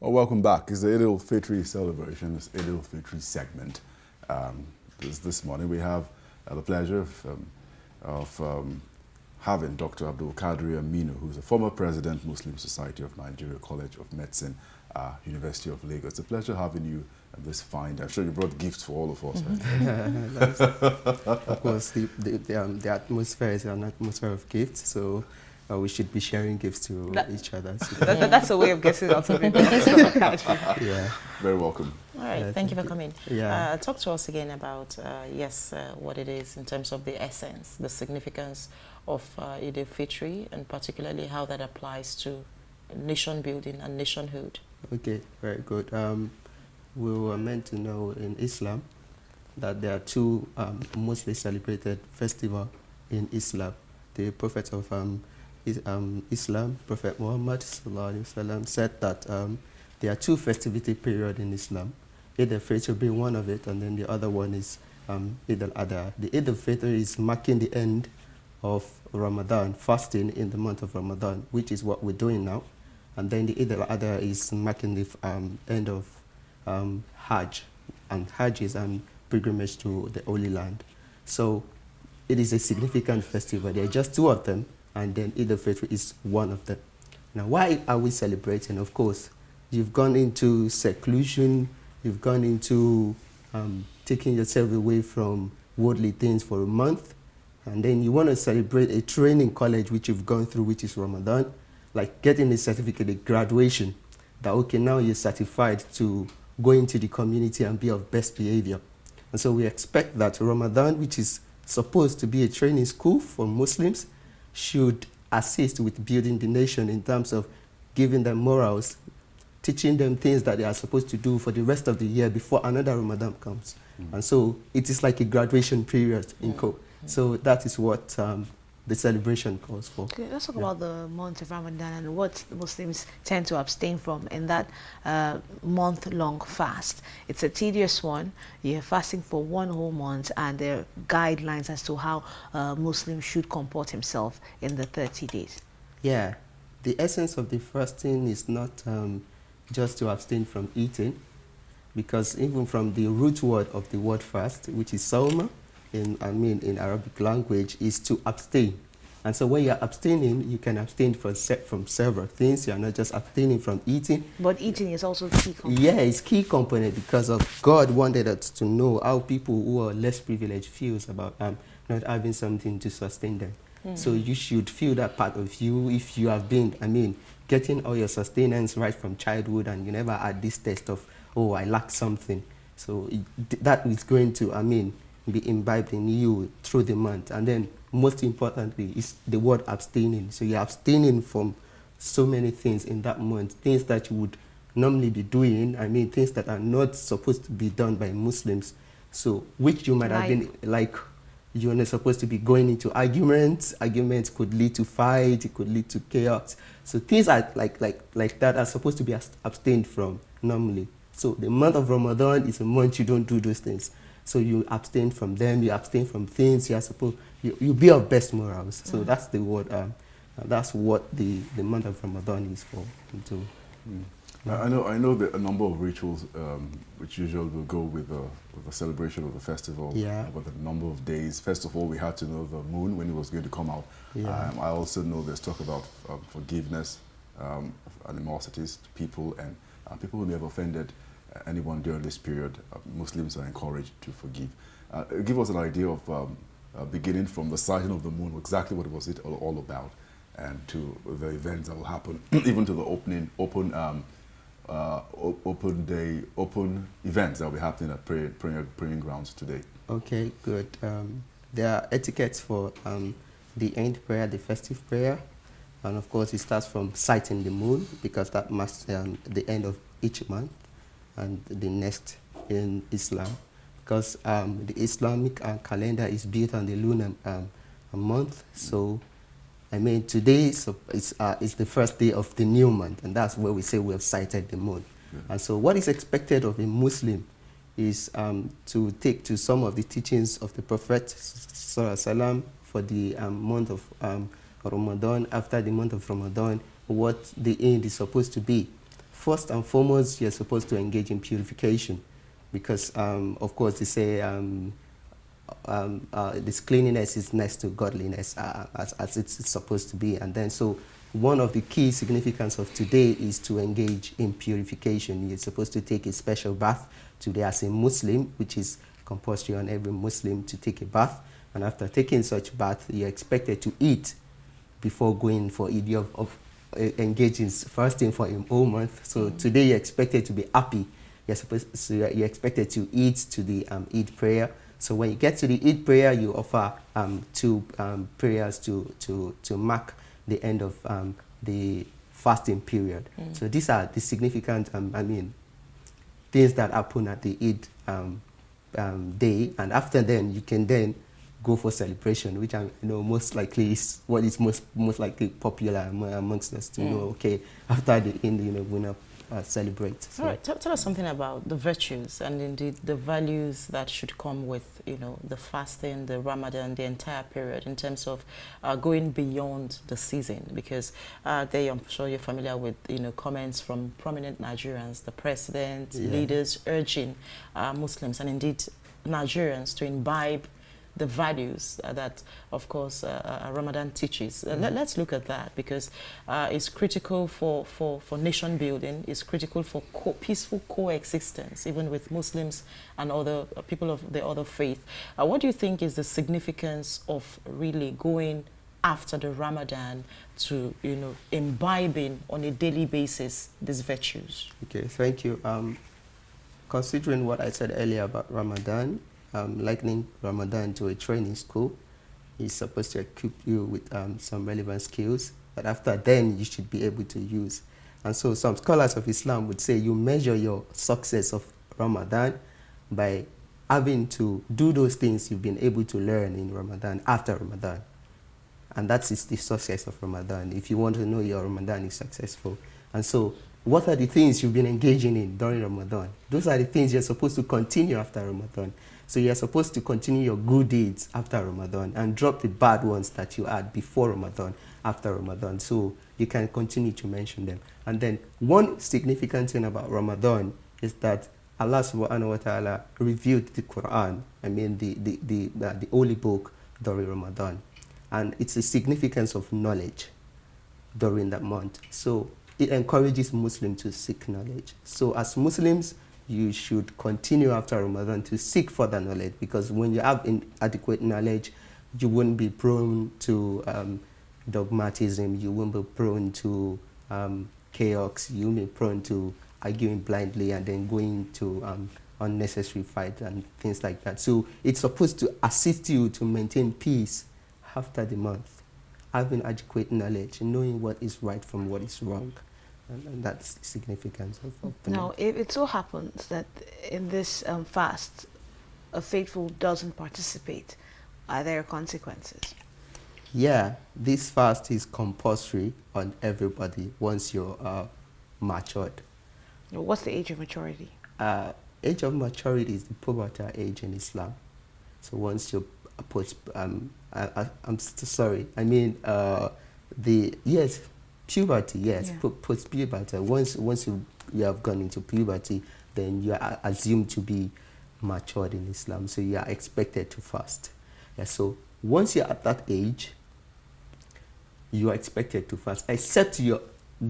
Well, welcome back. It's the Fitri celebration, this Fitri segment. This morning we have the pleasure of having Dr. Aminu, who's a former president, Muslim Society of Nigeria, College of Medicine, University of Lagos. It's a pleasure having you this fine day. I'm sure you brought gifts for all of us. Of course, the atmosphere is an atmosphere of gifts, so we should be sharing gifts to each other. So That's a way of getting out of it. yeah. Very welcome. All right, thank you for coming. Yeah. Talk to us again about, what it is in terms of the essence, the significance of Eid al-Fitri, and particularly how that applies to nation building and nationhood. Okay, very good. We were meant to know in Islam that there are two mostly celebrated festivals in Islam. The Prophet of Islam, Prophet Muhammad ﷺ, said that there are two festivity periods in Islam. Eid al-Fitr being one of it, and then the other one is Eid al-Adha. The Eid al-Fitr is marking the end of Ramadan, fasting in the month of Ramadan, which is what we're doing now. And then the Eid al-Adha is marking the end of Hajj, and Hajj is pilgrimage to the Holy Land. So it is a significant festival. There are just two of them, and then Eid al-Fitr is one of them. Now, why are we celebrating? Of course, you've gone into seclusion, you've gone into taking yourself away from worldly things for a month, and then you want to celebrate a training college which you've gone through, which is Ramadan, like getting a certificate, a graduation, that okay, now you're certified to go into the community and be of best behavior. And so we expect that Ramadan, which is supposed to be a training school for Muslims, should assist with building the nation in terms of giving them morals, teaching them things that they are supposed to do for the rest of the year before another Ramadan comes. And so it is like a graduation period in Co. So that is what the celebration calls for. Okay, let's talk about the month of Ramadan and what Muslims tend to abstain from in that month-long fast. It's a tedious one. You're fasting for one whole month, and there are guidelines as to how Muslims should comport himself in the 30 days. Yeah, the essence of the fasting is not just to abstain from eating, because even from the root word of the word fast, which is sawma, in Arabic language, is to abstain. And so when you're abstaining, you can abstain from several things. You're not just abstaining from eating. But eating is also key component. Yeah, it's key component, because of God wanted us to know how people who are less privileged feels about not having something to sustain them. So you should feel that part of you if you have been, getting all your sustenance right from childhood, and you never had this test of, oh, I lack something. So that is going to, be imbibed in you through the month. And then most importantly is the word abstaining. So you're abstaining from so many things in that month, things that you would normally be doing, things that are not supposed to be done by Muslims. So which you might have been, like, you're not supposed to be going into arguments. Arguments could lead to fight, it could lead to chaos. So things are like that are supposed to be abstained from normally. So the month of Ramadan is a month you don't do those things. So you abstain from them, you abstain from things, you be of best morals. So that's the word, that's what the month of Ramadan is for. I know that a number of rituals which usually will go with the celebration of the festival, yeah. About the number of days. First of all, we had to know the moon when it was going to come out. Yeah. I also know there's talk about forgiveness, animosities to people, and people who may have offended anyone during this period. Muslims are encouraged to forgive. Give us an idea of beginning from the sighting of the moon, exactly what was it all about, and to the events that will happen, even to the open events that will be happening at praying grounds today. Okay, good. There are etiquettes for the end prayer, the festive prayer, and of course it starts from sighting the moon, because that marks the end of each month and the next in Islam, because the Islamic calendar is built on the lunar month. So today is the first day of the new month, and that's where we say we have sighted the moon. And so what is expected of a Muslim is to take to some of the teachings of the Prophet ﷺ for the month of Ramadan. After the month of Ramadan, what the end is supposed to be. first and foremost, you're supposed to engage in purification because, of course, they say this cleanliness is next to godliness as it's supposed to be. And then so one of the key significance of today is to engage in purification. You're supposed to take a special bath today as a Muslim, which is compulsory on every Muslim to take a bath. And after taking such bath, you're expected to eat before going for Eid of engaging fasting for a whole month. So today you're expected to be happy. You're expected to eat to the Eid prayer. So when you get to the Eid prayer, you offer two prayers to mark the end of the fasting period. So these are the significant, things that happen at the Eid day. And after then, you can then go for celebration, which I know most likely is what is most likely popular amongst us to know. Okay, after the Eid, we're gonna celebrate. So. All right, tell us something about the virtues and indeed the values that should come with the fasting, the Ramadan, the entire period in terms of going beyond the season, because I'm sure you're familiar with comments from prominent Nigerians, the president, leaders urging Muslims and indeed Nigerians to imbibe the values that, of course, Ramadan teaches. Let's look at that because it's critical for nation building, it's critical for peaceful coexistence, even with Muslims and other people of the other faith. What do you think is the significance of really going after the Ramadan to, imbibing on a daily basis these virtues? Okay, thank you. Considering what I said earlier about Ramadan, likening Ramadan to a training school, is supposed to equip you with some relevant skills that after then you should be able to use. And so some scholars of Islam would say you measure your success of Ramadan by having to do those things you've been able to learn in Ramadan after Ramadan. And that is the success of Ramadan, if you want to know your Ramadan is successful. And so what are the things you've been engaging in during Ramadan? Those are the things you're supposed to continue after Ramadan. So you're supposed to continue your good deeds after Ramadan and drop the bad ones that you had before Ramadan, after Ramadan. So you can continue to mention them. And then one significant thing about Ramadan is that Allah subhanahu wa ta'ala revealed the Quran, the holy book during Ramadan. And it's a significance of knowledge during that month. So it encourages Muslims to seek knowledge. So as Muslims, you should continue after Ramadan to seek further knowledge, because when you have inadequate knowledge, you won't be prone to dogmatism, you won't be prone to chaos, you won't be prone to arguing blindly and then going to unnecessary fight and things like that. So it's supposed to assist you to maintain peace after the month, having adequate knowledge, knowing what is right from what is wrong. And that's the significance of the Now, month. if it so happens that in this fast, a faithful doesn't participate, are there consequences? Yeah, this fast is compulsory on everybody once you're matured. What's the age of maturity? Age of maturity is the pubertal age in Islam. So once you approach, puberty, yes, Yeah. post-puberty. Once you have gone into puberty, then you are assumed to be matured in Islam. So you are expected to fast. Yeah, so once you're at that age, you are expected to fast, except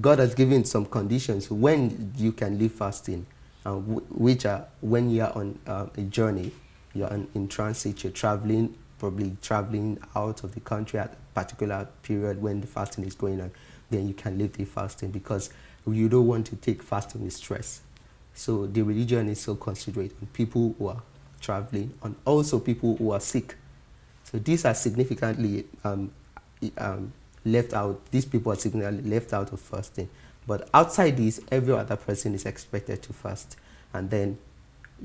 God has given some conditions when you can leave fasting, which are when you are on a journey, you're in transit, you're traveling, probably traveling out of the country at a particular period when the fasting is going on, then you can leave the fasting, because you don't want to take fasting with stress. So the religion is so considerate on people who are traveling and also people who are sick. So these are significantly left out. These people are significantly left out of fasting. But outside this, every other person is expected to fast. And then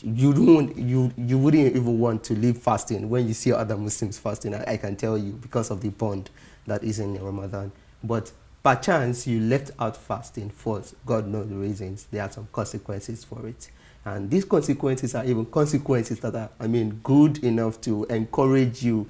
you wouldn't even want to leave fasting when you see other Muslims fasting. I can tell you, because of the bond that is in Ramadan. But perchance you left out fasting for God knows the reasons. There are some consequences for it. And these consequences are even consequences that are, good enough to encourage you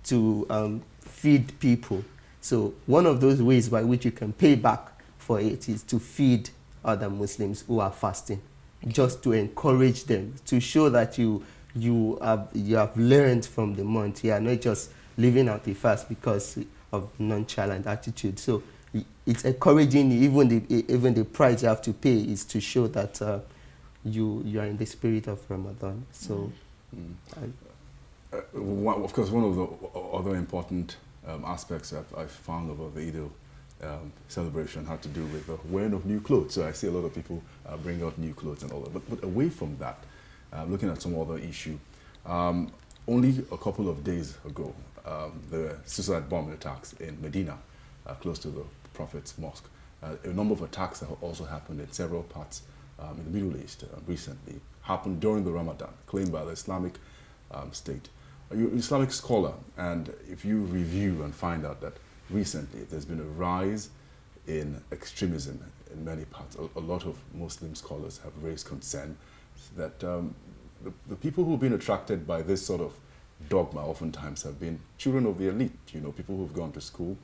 to feed people. So one of those ways by which you can pay back for it is to feed other Muslims who are fasting, just to encourage them, to show that you have learned from the month. You are not just living out the fast because of nonchalant attitude. So it's encouraging. Even the price you have to pay is to show that you are in the spirit of Ramadan. So, of course, one of the other important aspects I've found about the Eid celebration had to do with the wearing of new clothes. So I see a lot of people bring out new clothes and all that. But away from that, looking at some other issue, only a couple of days ago, the suicide bombing attacks in Medina, close to the Prophet's Mosque. A number of attacks have also happened in several parts in the Middle East recently, happened during the Ramadan, claimed by the Islamic State. You're an Islamic scholar, and if you review and find out that recently there's been a rise in extremism in many parts, a lot of Muslim scholars have raised concern that the people who've been attracted by this sort of dogma oftentimes have been children of the elite, people who've gone to school,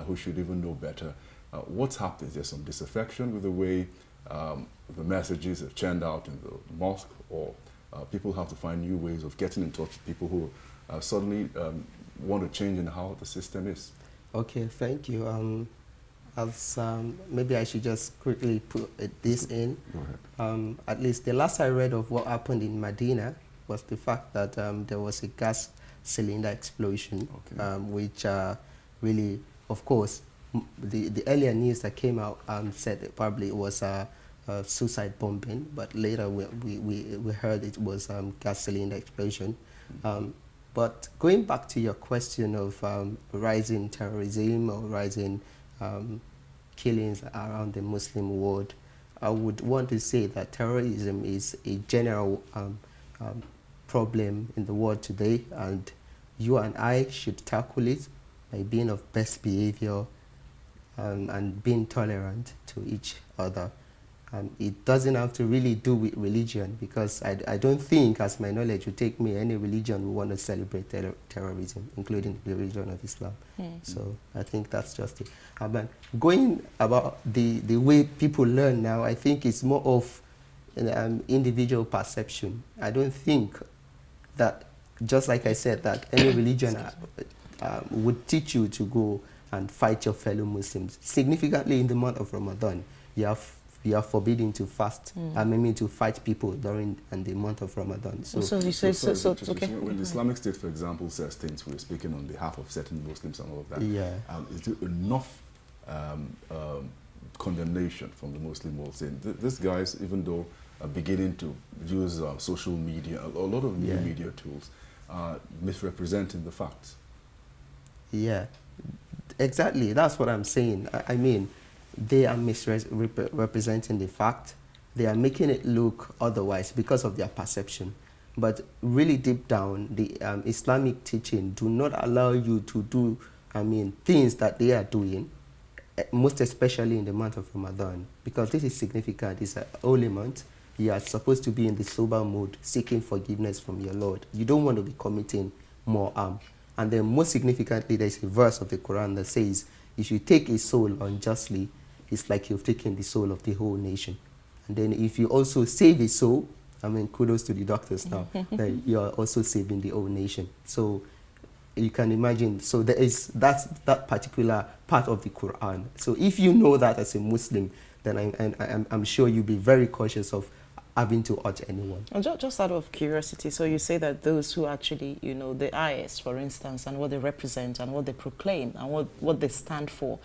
who should even know better. What's happened? Is there some disaffection with the way the messages are churned out in the mosque, or people have to find new ways of getting in touch with people who suddenly want to change in how the system is? Okay, thank you. Maybe I should just quickly put this in. Go ahead. At least the last I read of what happened in Medina was the fact that there was a gas cylinder explosion, Okay. which really, of course, the earlier news that came out said that probably it was a suicide bombing, but later we heard it was gas cylinder explosion. But going back to your question of rising terrorism or rising killings around the Muslim world, I would want to say that terrorism is a general problem in the world today, and you and I should tackle it by being of best behavior and being tolerant to each other. It doesn't have to really do with religion, because I don't think, as my knowledge would take me, any religion would want to celebrate terrorism, including the religion of Islam. So I think that's just it. But going about the way people learn now, I think it's more of individual perception. I don't think that, just like I said, that any religion would teach you to go and fight your fellow Muslims. Significantly, in the month of Ramadan, you are forbidden to fast. I mean, to fight people during the month of Ramadan. So you say okay. When the Islamic State, for example, says things, we're speaking on behalf of certain Muslims and all of that. Yeah. Is there enough condemnation from the Muslim world saying these guys, even though are beginning to use social media, a lot of new media tools, misrepresenting the facts? Yeah, exactly. That's what I'm saying. I mean, they are misrepresenting the fact. They are making it look otherwise because of their perception. But really deep down, the Islamic teaching do not allow you to do, things that they are doing, most especially in the month of Ramadan, because this is significant. It's a holy month. You are supposed to be in the sober mode, seeking forgiveness from your Lord. You don't want to be committing more harm. And then most significantly, there's a verse of the Quran that says, if you take a soul unjustly, it's like you've taken the soul of the whole nation. And then if you also save a soul, kudos to the doctors now, then you're also saving the whole nation. So you can imagine, so that's that particular part of the Quran. So if you know that as a Muslim, then I'm sure you'll be very cautious of having to urge anyone. And just out of curiosity, so you say that those who actually, the IS, for instance, and what they represent and what they proclaim and what they stand for,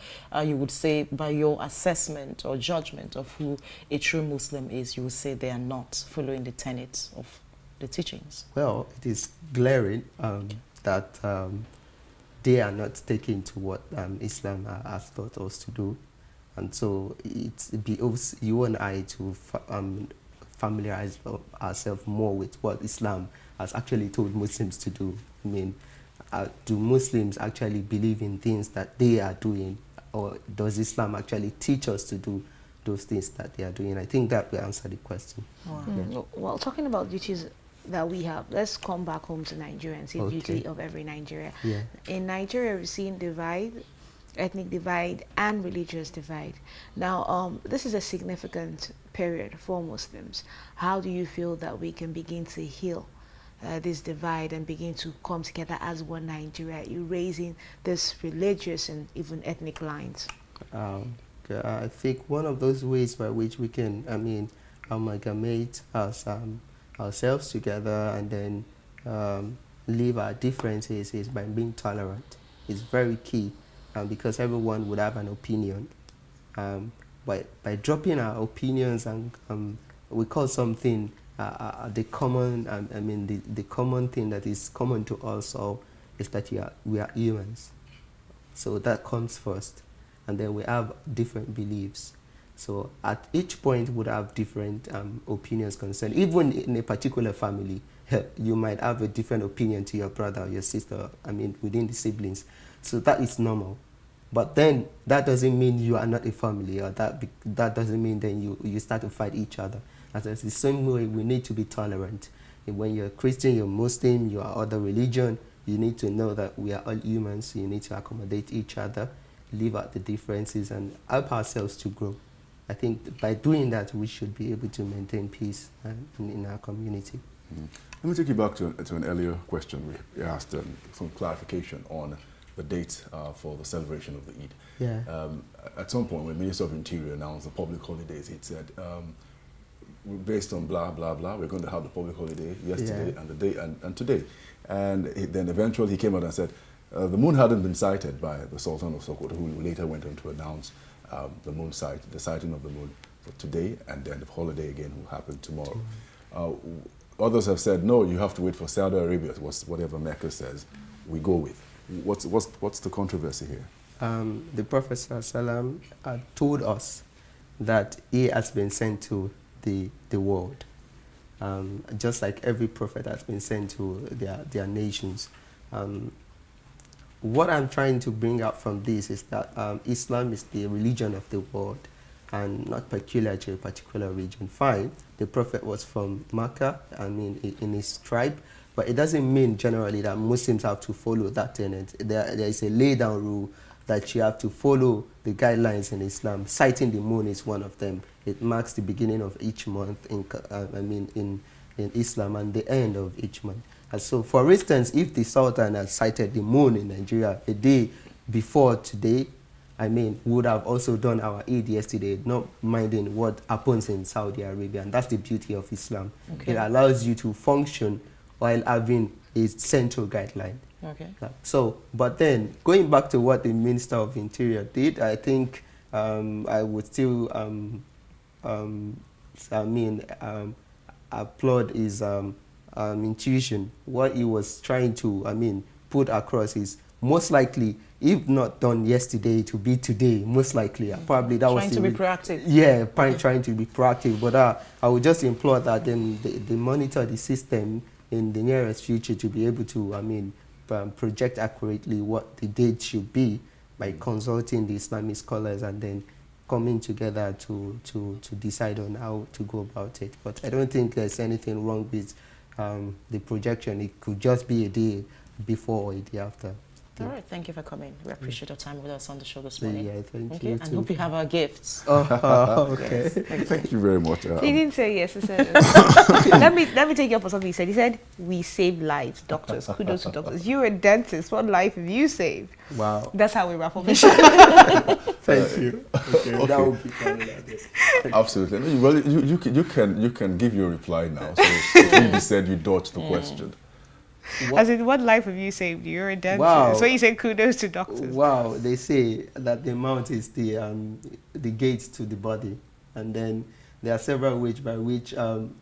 you would say by your assessment or judgment of who a true Muslim is, you would say they are not following the tenets of the teachings? Well, it is glaring that they are not sticking to what Islam has taught us to do. And so it behoves you and I to familiarize ourselves more with what Islam has actually told Muslims to do. Do Muslims actually believe in things that they are doing, or does Islam actually teach us to do those things that they are doing? I think that will answer the question. Wow. Yeah. Well, talking about duties that we have, let's come back home to Nigeria and see the duty of every Nigerian. Yeah. In Nigeria, we've seen ethnic divide and religious divide. Now, this is a significant period for Muslims. How do you feel that we can begin to heal this divide and begin to come together as one Nigeria, erasing this religious and even ethnic lines? I think one of those ways by which we can, amalgamate ourselves together and then leave our differences is by being tolerant. It's very key, because everyone would have an opinion. By dropping our opinions and we call something the common, the common thing that is common to us all is that we are humans. So that comes first, and then we have different beliefs. So at each point, we would have different opinions concerned. Even in a particular family, you might have a different opinion to your brother or your sister, within the siblings. So that is normal. But then that doesn't mean you are not a family, or that doesn't mean then you start to fight each other. As it's the same way, we need to be tolerant. And when you're Christian, you're Muslim, you are other religion, you need to know that we are all humans, so you need to accommodate each other, leave out the differences, and help ourselves to grow. I think by doing that, we should be able to maintain peace in our community. Let me take you back to an earlier question we asked, some clarification on the date for the celebration of the Eid. Yeah. At some point, when the Minister of Interior announced the public holidays, it said, based on blah, blah, blah, we're going to have the public holiday yesterday and the day and today. And then eventually he came out and said, the moon hadn't been sighted by the Sultan of Sokoto, who later went on to announce the sighting of the moon for today, and then the holiday again will happen tomorrow. Others have said, no, you have to wait for Saudi Arabia, whatever Mecca says, we go with. What's the controversy here? The Prophet ﷺ told us that he has been sent to the world, just like every prophet has been sent to their nations. What I'm trying to bring out from this is that Islam is the religion of the world and not peculiar to a particular region. Fine, the Prophet was from Makkah, in his tribe, but it doesn't mean generally that Muslims have to follow that tenet. There is a laid-down rule that you have to follow the guidelines in Islam. Sighting the moon is one of them. It marks the beginning of each month in Islam and the end of each month. And so, for instance, if the Sultan had sighted the moon in Nigeria a day before today, we would have also done our Eid yesterday, not minding what happens in Saudi Arabia. And that's the beauty of Islam. Okay. It allows you to function while having a central guideline. Okay. So, but then, going back to what the Minister of Interior did, I think I would still applaud his intuition. What he was trying to put across is most likely, if not done yesterday, to be today. Most likely, probably that was trying to be proactive. Yeah, trying to be proactive. But I would just implore that then they monitor the system in the nearest future to be able to project accurately what the date should be by consulting the Islamic scholars and then coming together to decide on how to go about it. But I don't think there's anything wrong with the projection. It could just be a day before or a day after. All right, thank you for coming. We appreciate your time with us on the show this morning. Yeah, thank you. And hope you have our gifts. Okay. Yes, thank you very much. He didn't say yes. He said, let me take you up on something he said. He said, we save lives, doctors. Kudos to doctors. You're a dentist. What life have you saved? Wow. That's how we wrap up the show. Thank you. Okay. That would be funny. Absolutely. Well, you can give your reply now. So it you said you dodged the question. As in, what life have you saved? You're a dentist. Wow. So you said kudos to doctors. Wow. They say that the mouth is the gate to the body. And then there are several ways by which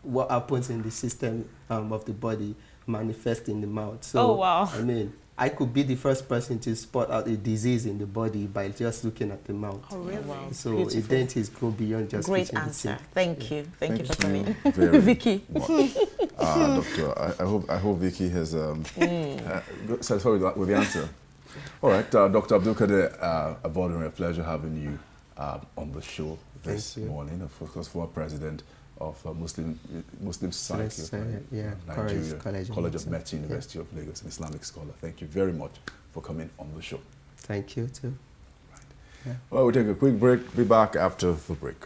what happens in the system of the body manifests in the mouth. So, oh, wow. I could be the first person to spot out a disease in the body by just looking at the mouth. Oh, really? Wow. So a dentist go beyond just great answer. Thank you. Thank you for coming. Vicky. Doctor, I hope Vicky has satisfied with the answer. All right, Dr. Abdulkadir Abodunrin, a pleasure having you on the show this morning. Of course, former president of Muslim Society of Nigeria, College of Medicine, University of Lagos, an Islamic scholar. Thank you very much for coming on the show. Thank you too. Well, we'll take a quick break. Be back after the break.